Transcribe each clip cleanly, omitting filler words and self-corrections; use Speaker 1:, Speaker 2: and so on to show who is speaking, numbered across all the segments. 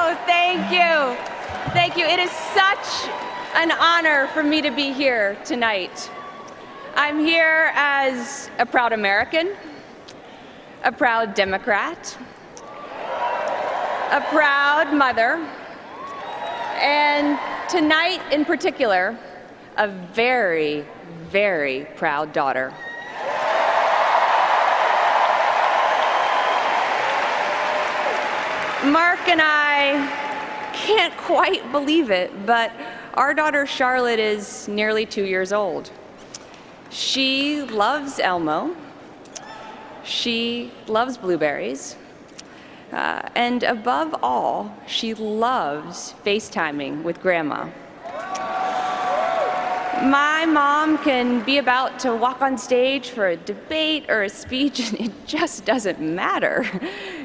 Speaker 1: Oh, thank you. Thank you. It is such an honor for me to be here tonight. I'm here as a proud American, a proud Democrat, a proud mother, and tonight in particular, a very, very proud daughter. Mark and I can't quite believe it, but our daughter Charlotte is nearly 2 years old. She loves Elmo, she loves blueberries, and above all, she loves FaceTiming with Grandma. My mom can be about to walk on stage for a debate or a speech, and it just doesn't matter.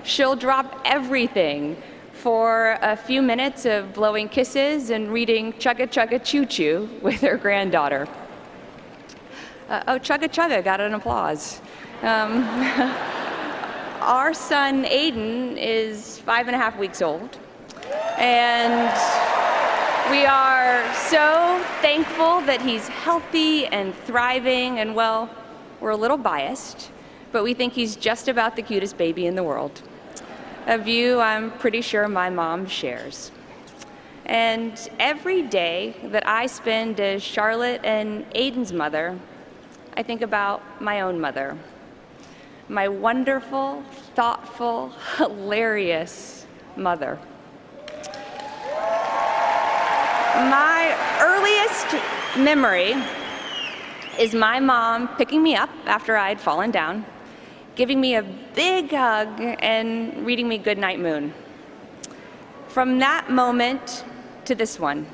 Speaker 1: She'll drop everything for a few minutes of blowing kisses and reading Chugga Chugga Choo Choo with her granddaughter. Oh, Chugga Chugga got an applause. Our son Aiden is 5.5 weeks old, and we are so thankful that he's healthy and thriving, and well, we're a little biased, but we think he's just about the cutest baby in the world. A view I'm pretty sure my mom shares. And every day that I spend as Charlotte and Aiden's mother, I think about my own mother, my wonderful, thoughtful, hilarious mother. My earliest memory is my mom picking me up after I'd fallen down, giving me a big hug, and reading me Goodnight Moon. From that moment to this one,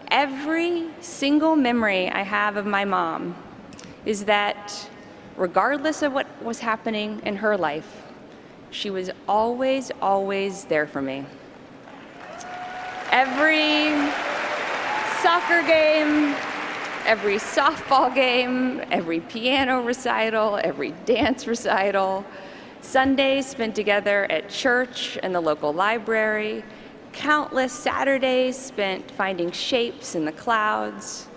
Speaker 1: every single memory I have of my mom is that regardless of what was happening in her life, she was always, always there for me. Every soccer game, every softball game, every piano recital, every dance recital, Sundays spent together at church and the local library, countless Saturdays spent finding shapes in the clouds,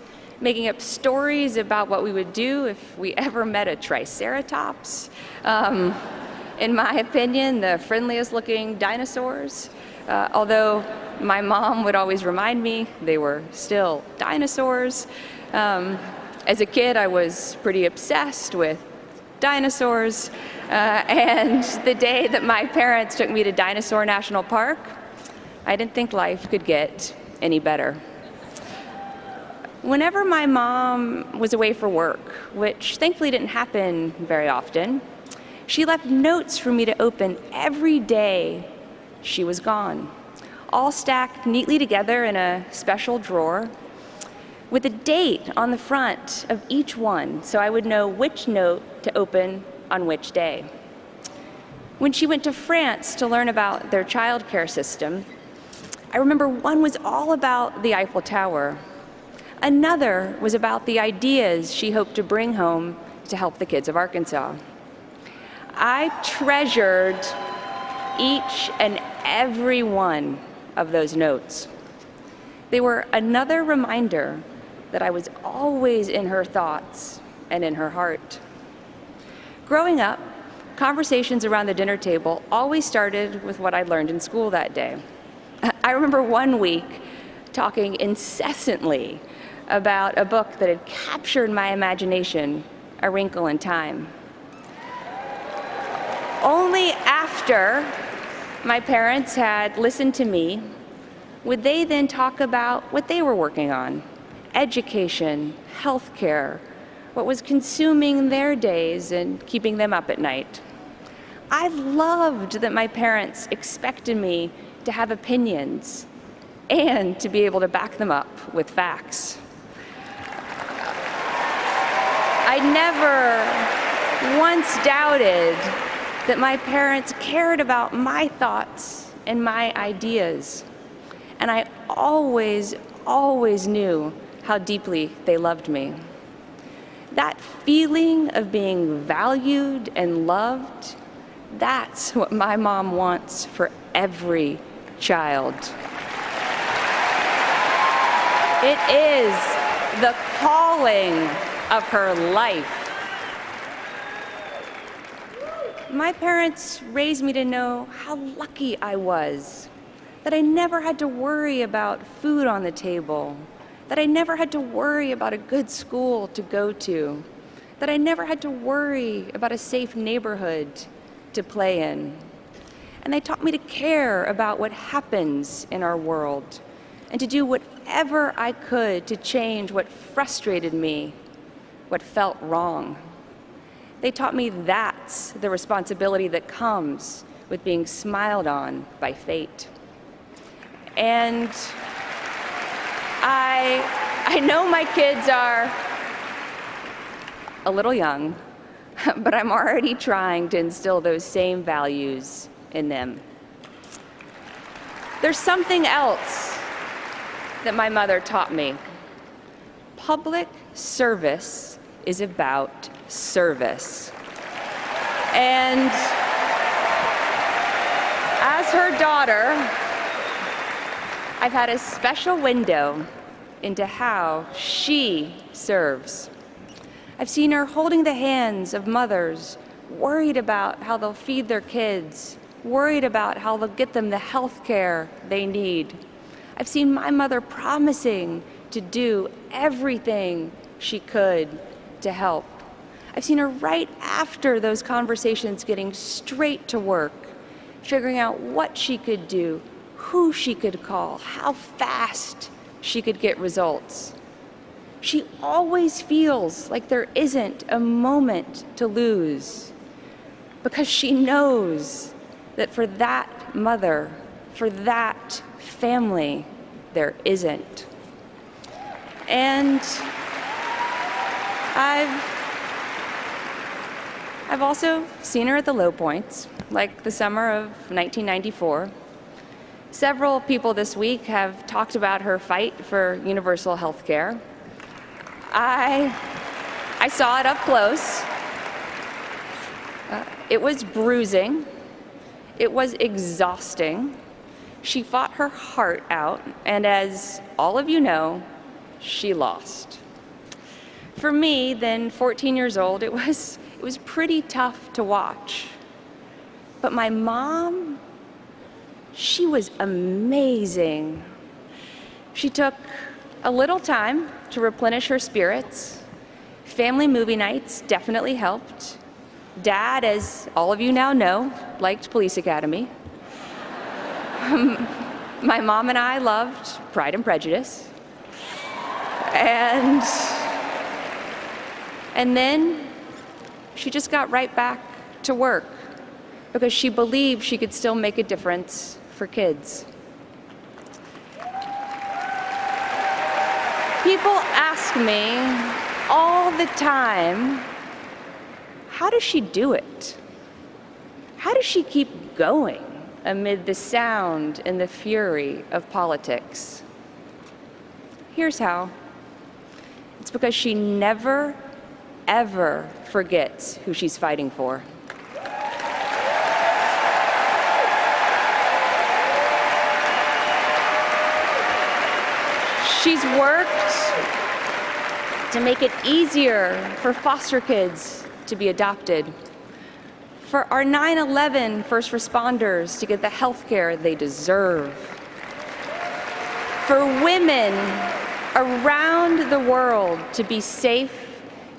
Speaker 1: making up stories about what we would do if we ever met a triceratops. In my opinion, the friendliest looking dinosaurs, although my mom would always remind me they were still dinosaurs. As a kid, I was pretty obsessed with dinosaurs, and the day that my parents took me to Dinosaur National Park, I didn't think life could get any better. Whenever my mom was away for work, which thankfully didn't happen very often, she left notes for me to open every day she was gone, all stacked neatly together in a special drawer with a date on the front of each one so I would know which note to open on which day. When she went to France to learn about their childcare system, I remember one was all about the Eiffel Tower. Another was about the ideas she hoped to bring home to help the kids of Arkansas. I treasured each and every one of those notes. They were another reminder that I was always in her thoughts and in her heart. Growing up, conversations around the dinner table always started with what I'd learned in school that day. I remember one week talking incessantly about a book that had captured my imagination, A Wrinkle in Time. Only after my parents had listened to me would they then talk about what they were working on: education, healthcare, what was consuming their days and keeping them up at night. I loved that my parents expected me to have opinions and to be able to back them up with facts. I never once doubted that my parents cared about my thoughts and my ideas. And I always, always knew how deeply they loved me. That feeling of being valued and loved, that's what my mom wants for every child. It is the calling of her life. My parents raised me to know how lucky I was, that I never had to worry about food on the table, that I never had to worry about a good school to go to, that I never had to worry about a safe neighborhood to play in. And they taught me to care about what happens in our world and to do whatever I could to change what frustrated me, what felt wrong. They taught me that's the responsibility that comes with being smiled on by fate. And I know my kids are a little young, but I'm already trying to instill those same values in them. There's something else that my mother taught me. Public service is about service. And as her daughter, I've had a special window into how she serves. I've seen her holding the hands of mothers, worried about how they'll feed their kids, worried about how they'll get them the health care they need. I've seen my mother promising to do everything she could to help. I've seen her right after those conversations getting straight to work, figuring out what she could do, who she could call, how fast she could get results. She always feels like there isn't a moment to lose because she knows that for that mother, for that family, there isn't. And I've also seen her at the low points, like the summer of 1994. Several people this week have talked about her fight for universal health care. I saw it up close. It was bruising. It was exhausting. She fought her heart out, and as all of you know, she lost. For me, then 14 years old, it was pretty tough to watch. But my mom, she was amazing. She took a little time to replenish her spirits. Family movie nights definitely helped. Dad, as all of you now know, liked Police Academy. My mom and I loved Pride and Prejudice. And then she just got right back to work because she believed she could still make a difference for kids. People ask me all the time, how does she do it? How does she keep going amid the sound and the fury of politics? Here's how. It's because she never, ever forgets who she's fighting for. She's worked to make it easier for foster kids to be adopted, for our 9/11 first responders to get the health care they deserve, for women around the world to be safe,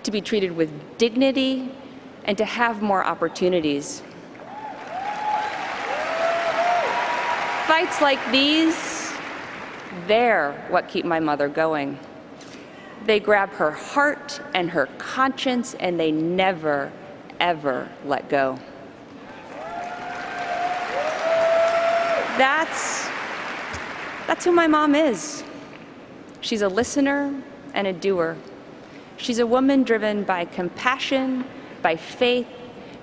Speaker 1: to be treated with dignity, and to have more opportunities. Fights like these, they're what keep my mother going. They grab her heart and her conscience, and they never, ever let go. That's who my mom is. She's a listener and a doer. She's a woman driven by compassion, by faith,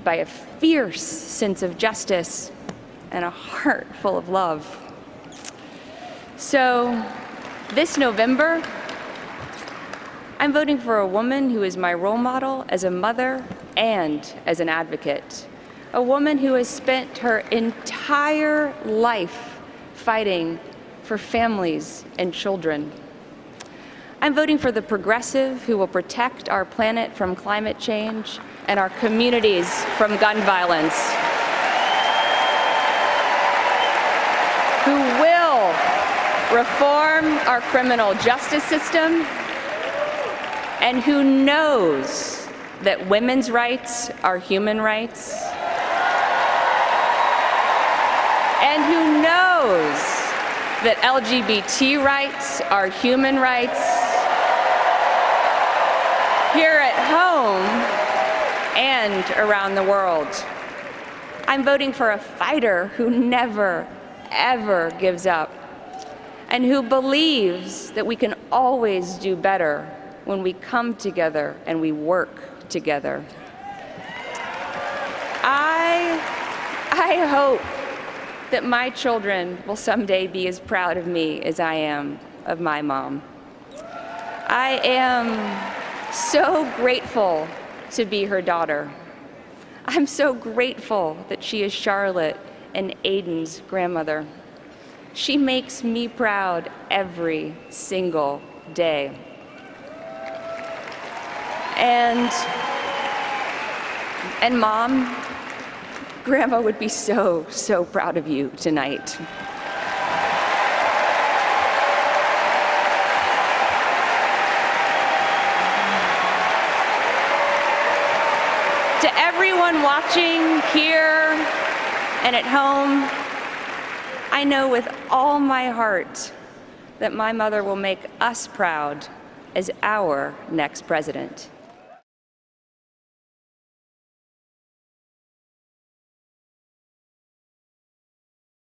Speaker 1: by a fierce sense of justice, and a heart full of love. So this November, I'm voting for a woman who is my role model as a mother and as an advocate. A woman who has spent her entire life fighting for families and children. I'm voting for the progressive who will protect our planet from climate change and our communities from gun violence, who will reform our criminal justice system, and who knows that women's rights are human rights, and who knows that LGBT rights are human rights here at home and around the world. I'm voting for a fighter who never, ever gives up, and who believes that we can always do better when we come together and we work together. I hope that my children will someday be as proud of me as I am of my mom. I am so grateful to be her daughter. I'm so grateful that she is Charlotte and Aiden's grandmother. She makes me proud every single day. And Mom, Grandma would be so, so proud of you tonight. To everyone watching here and at home, I know with all my heart that my mother will make us proud as our next president.